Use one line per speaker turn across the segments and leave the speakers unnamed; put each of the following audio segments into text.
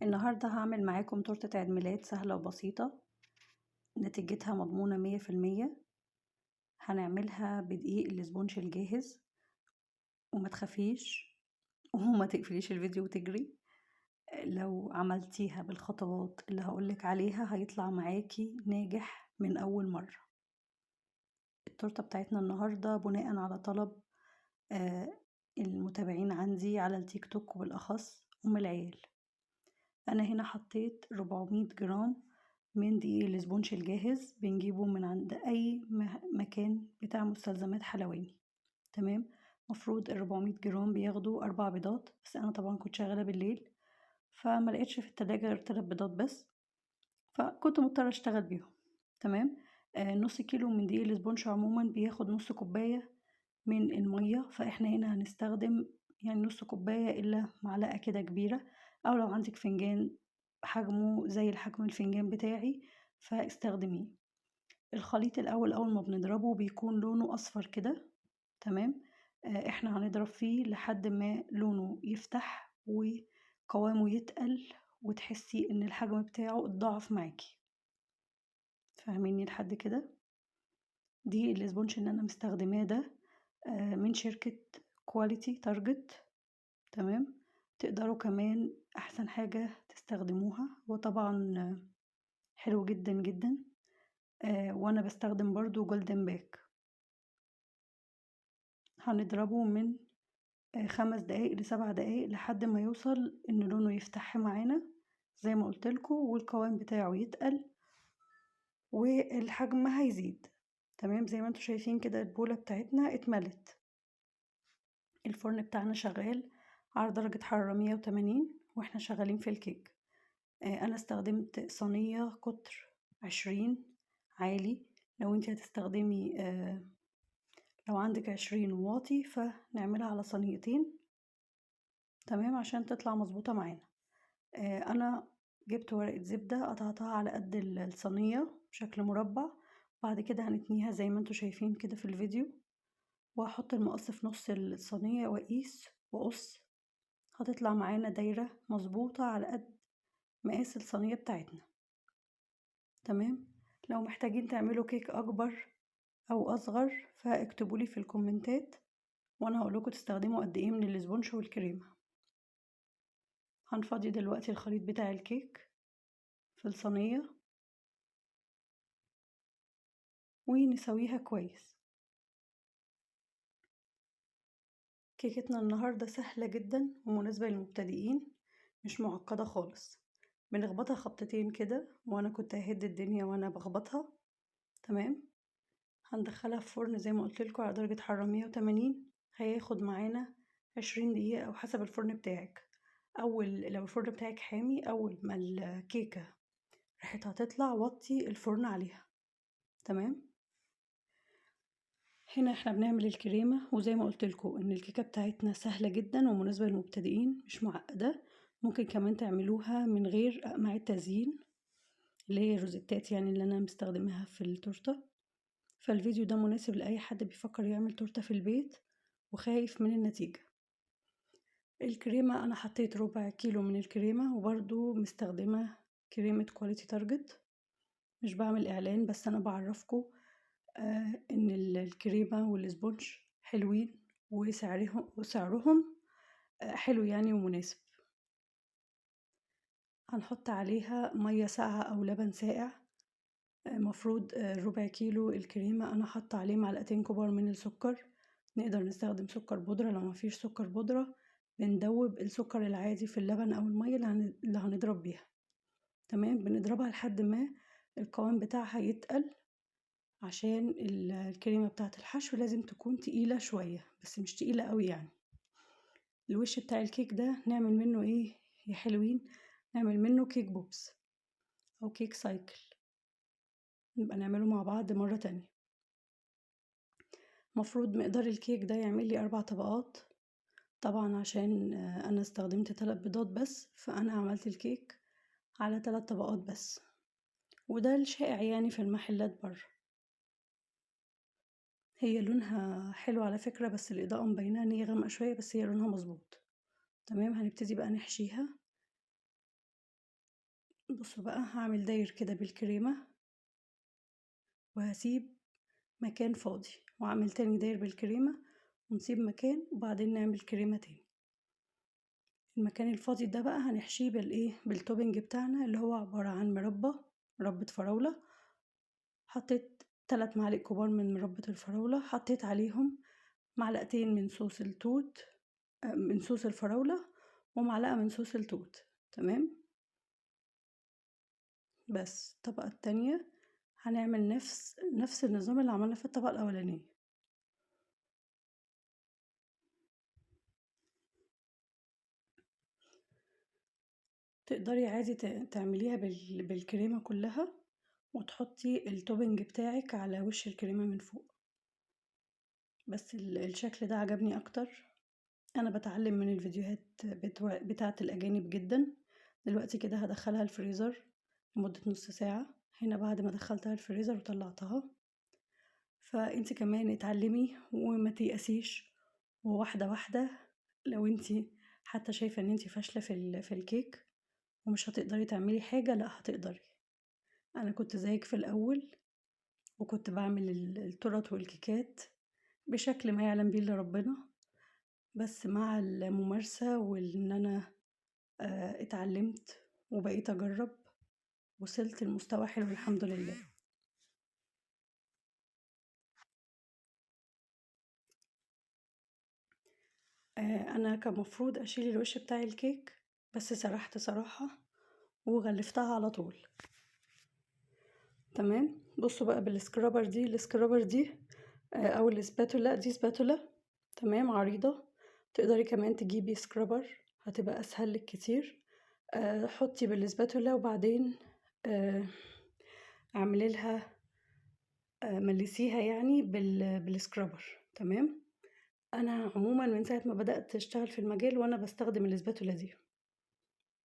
النهاردة هعمل معاكم تورتة عيد ميلاد سهلة وبسيطة، نتيجتها مضمونة 100%. هنعملها بدقيق الاسبونج الجاهز، وما تخافيش وما تقفليش الفيديو وتجري. لو عملتيها بالخطوات اللي هقولك عليها هيطلع معاكي ناجح من أول مرة. التورتة بتاعتنا النهاردة بناء على طلب المتابعين عندي على التيك توك، وبالأخص العيال. أنا هنا حطيت 400 جرام من دقيق الاسبونج الجاهز، بنجيبه من عند أي مكان بتاع مستلزمات حلواني. تمام. مفروض 400 جرام بياخدوا 4 بيضات، بس أنا طبعا كنت شغالة بالليل فما لقيتش في التلاجة غير 3 بيضات بس، فكنت مضطرة أشتغل بيهم. تمام. نص كيلو من دقيق الاسبونج عموما بياخد نص كوباية من المية، فاحنا هنا هنستخدم يعني نص كوباية إلا معلقة كده كبيرة، أو لو عندك فنجان حجمه زي الحجم الفنجان بتاعي فاستخدميه. الخليط الأول أول ما بنضربه بيكون لونه أصفر كده. تمام. احنا هنضرب فيه لحد ما لونه يفتح وقوامه يتقل، وتحسي ان الحجم بتاعه اتضاعف معاكي. فاهميني لحد كده؟ دي الاسبونج اللي انا مستخدماه ده من شركة كواليتي تارجت. تمام. تقدروا كمان احسن حاجة تستخدموها، وطبعا حلو جدا جدا. وانا بستخدم برضو جولدن باك. هنضربه من 5 دقايق ل7 دقايق لحد ما يوصل ان لونه يفتح معانا زي ما قلتلكوا، والقوام بتاعه يتقل والحجم هيزيد. تمام. زي ما انتوا شايفين كده البولة بتاعتنا اتملت. الفرن بتاعنا شغال على درجة حرارة 180 واحنا شغالين في الكيك. انا استخدمت صينية قطر 20 عالي. لو انت هتستخدمي لو عندك 20 واطي فنعملها على صينيتين. تمام. عشان تطلع مظبوطة معانا. انا جبت ورقة زبدة قطعتها على قد الصينية بشكل مربع. بعد كده هنتنيها زي ما انتوا شايفين كده في الفيديو، وهحط المقص في نص الصينية واقيس واقص. هتطلع معانا دايرة مظبوطة على قد مقاس الصينية بتاعتنا. تمام. لو محتاجين تعملوا كيك اكبر او اصغر فاكتبولي في الكومنتات، وانا هقولكوا تستخدموا قد ايه من الاسبونج والكريمة. هنفضي دلوقتي الخليط بتاع الكيك في الصينية ونسويها كويس. كيكتنا النهاردة سهلة جدا ومناسبة للمبتدئين، مش معقدة خالص. بنخبطها خبطتين كده، وانا كنت ههد الدنيا وانا بخبطها. تمام. هندخلها في فرن زي ما قلتلكوا على درجة حرارة 180. هياخد معانا 20 دقيقة او حسب الفرن بتاعك. لو الفرن بتاعك حامي، اول ما الكيكة ريحتها تطلع وطي الفرن عليها. تمام. هنا احنا بنعمل الكريمة، وزي ما قلتلكوا ان الكيكة بتاعتنا سهلة جدا ومناسبة للمبتدئين مش معقدة. ممكن كمان تعملوها من غير اقماع التزيين اللي هي الروزيتات، يعني اللي انا مستخدمها في التورتة. فالفيديو ده مناسب لأي حد بيفكر يعمل تورتة في البيت وخايف من النتيجة. الكريمة انا حطيت ربع كيلو من الكريمة، وبرضو مستخدمة كريمة كواليتي تارجت. مش بعمل اعلان، بس انا بعرفكم ان الكريمة والسبونج حلوين، وسعرهم حلو يعني ومناسب. هنحط عليها مية ساقعة او لبن ساقع. مفروض ربع كيلو الكريمة انا حاطة عليه معلقتين كبار من السكر. نقدر نستخدم سكر بودرة، لو مفيش سكر بودرة بندوب السكر العادي في اللبن او المية اللي هنضرب بيها. تمام. بنضربها لحد ما القوام بتاعها يتقل، عشان الكريمة بتاعة الحشو لازم تكون تقيلة شوية بس مش تقيلة قوي يعني. الوش بتاع الكيك ده نعمل منه ايه يا حلوين؟ نعمل منه كيك بوبس او كيك سايكل، نبقى نعمله مع بعض مرة تانية. مفروض مقدار الكيك ده يعمل لي 4 طبقات. طبعا عشان انا استخدمت 3 بيضات بس، فانا عملت الكيك على 3 طبقات بس، وده الشائع يعني في المحلات بره. هي لونها حلو على فكرة، بس الإضاءة مبينة ان هي غامقة شوية، بس هي لونها مظبوط. تمام. هنبتدي بقى نحشيها. بصوا بقى، هعمل داير كده بالكريمة وهسيب مكان فاضي، واعمل تاني داير بالكريمة ونسيب مكان، وبعدين نعمل كريمة تاني. المكان الفاضي ده بقى هنحشيه بالتوبنج بتاعنا، اللي هو عبارة عن مربى فراولة. حطيت 3 معالق كبار من مربى الفراولة، حطيت عليهم معلقتين من صوص التوت، من صوص الفراولة، ومعلقة من صوص التوت. تمام. بس الطبقة التانية هنعمل نفس النظام اللي عملنا في الطبقة الأولانية. تقدري عادي تعمليها بالكريمة كلها، وتحطي التوبنج بتاعك على وش الكريمة من فوق. بس الشكل ده عجبني اكتر. انا بتعلم من الفيديوهات بتاعة الاجانب جدا. دلوقتي كده هدخلها الفريزر لمدة نص ساعة. هنا بعد ما دخلتها الفريزر وطلعتها، فانت كمان اتعلمي وما تيأسيش، وواحدة واحدة. لو انت حتى شايفة ان انت فاشلة في الكيك ومش هتقدري تعملي حاجة، لا هتقدري. انا كنت زيك في الاول، وكنت بعمل التورت والكيكات بشكل ما يعلم بيه الا ربنا. بس مع الممارسة وان انا اتعلمت وبقيت اجرب، وصلت لمستوى حلو الحمد لله. انا كان مفروض اشيل الوش بتاع الكيك، بس سرحت صراحة وغلفتها على طول. تمام. بصوا بقى السكرابر دي او السباتولا دي، سباتولا تمام عريضة. تقدري كمان تجيبي سكرابر، هتبقى اسهل لك كتير. حطي بالسباتولا، وبعدين اعملي لها ملسيها يعني بالسكرابر. تمام. انا عموما من ساعه ما بدات اشتغل في المجال وانا بستخدم الاسباتولا دي،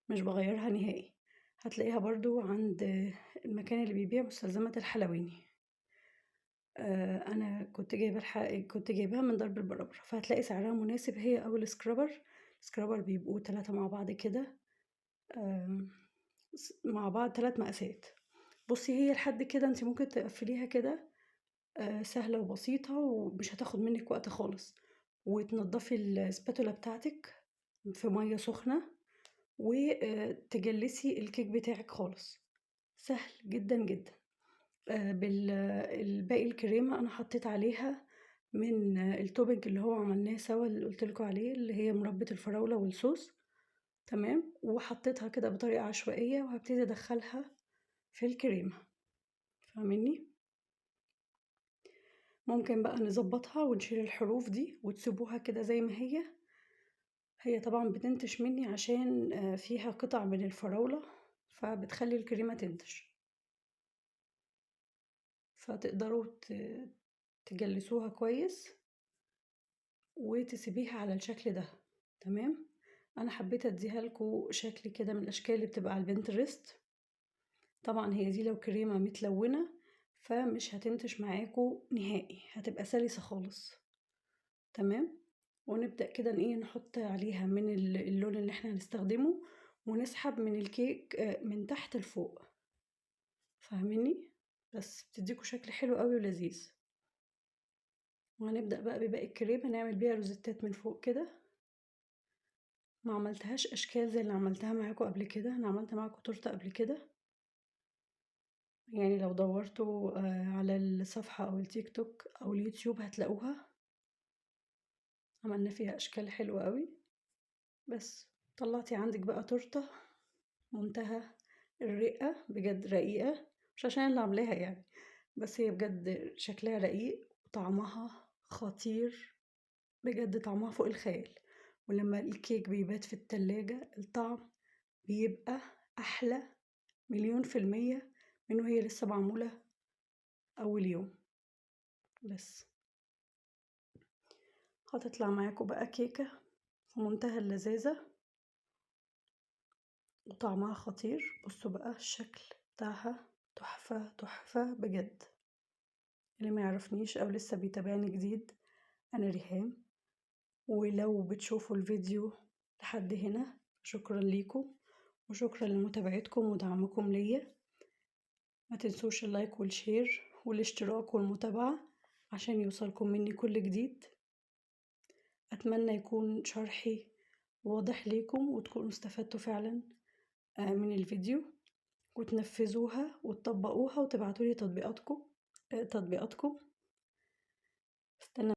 مش بغيرها نهائي. هتلاقيها برضو عند المكان اللي بيبيع مستلزمات الحلواني. انا كنت جايباها من درب البرابر، فهتلاقي سعرها مناسب، هي او السكرابر بيبقوا 3 مع بعض كده. مع بعض 3 مقاسات. بصي، هي لحد كده انت ممكن تقفليها كده، سهلة وبسيطة ومش هتاخد منك وقت خالص. وتنضفي السباتولا بتاعتك في مية سخنة، وتجلسي الكيك بتاعك خالص. سهل جدا جدا. بالباقي الكريمة انا حطيت عليها من التوبنج اللي هو عملناه سوا، اللي قلتلكوا عليه، اللي هي مربى الفراولة والصوص. تمام. وحطيتها كده بطريقة عشوائية، وهبتدي ادخلها في الكريمة. فاهميني؟ ممكن بقى نظبطها ونشيل الحروف دي وتسيبوها كده زي ما هي طبعا بتنتش مني عشان فيها قطع من الفراولة، فبتخلي الكريمة تنتش. فتقدروا تجلسوها كويس وتسيبيها على الشكل ده. تمام. انا حبيت اديها لكم شكل كده من الاشكال اللي بتبقى على البنترست. طبعا هي دي لو كريمة متلونة فمش هتنتش معاكم نهائي، هتبقى سلسة خالص. تمام. ونبدأ كده نحط عليها من اللون اللي احنا هنستخدمه، ونسحب من الكيك من تحت لفوق. فاهميني؟ بس بتديكوا شكل حلو قوي ولذيذ. وهنبدأ بقى بباقي الكريمة نعمل بيها روزيتات من فوق كده. ما عملتهاش اشكال زي اللي عملتها معاكم قبل كده، انا عملت معاكم تورته قبل كده، يعني لو دورتوا على الصفحة او التيك توك او اليوتيوب هتلاقوها. عملنا فيها اشكال حلوة قوي. بس طلعتي عندك بقى تورته منتهى الرقة، بجد رقيقة، مش عشان اللي عاملاها يعني، بس هي بجد شكلها رقيق وطعمها خطير. بجد طعمها فوق الخيال. ولما الكيك بيبات في التلاجة الطعم بيبقى أحلى مليون في المية من وهي لسه معمولة أول يوم. بس هتطلع معاكم بقى كيكة في منتهى اللذاذة وطعمها خطير. بصوا بقى الشكل بتاعها تحفة تحفة بجد. اللي ما يعرفنيش او لسه بيتابعني جديد، انا ريهام. ولو بتشوفوا الفيديو لحد هنا شكرا ليكم، وشكرا لمتابعتكم ودعمكم ليا. ما تنسوش اللايك والشير والاشتراك والمتابعة عشان يوصلكم مني كل جديد. أتمنى يكون شرحي واضح ليكم وتكونوا استفدتوا فعلا من الفيديو، وتنفذوها وتطبقوها وتبعتولي تطبيقاتكم.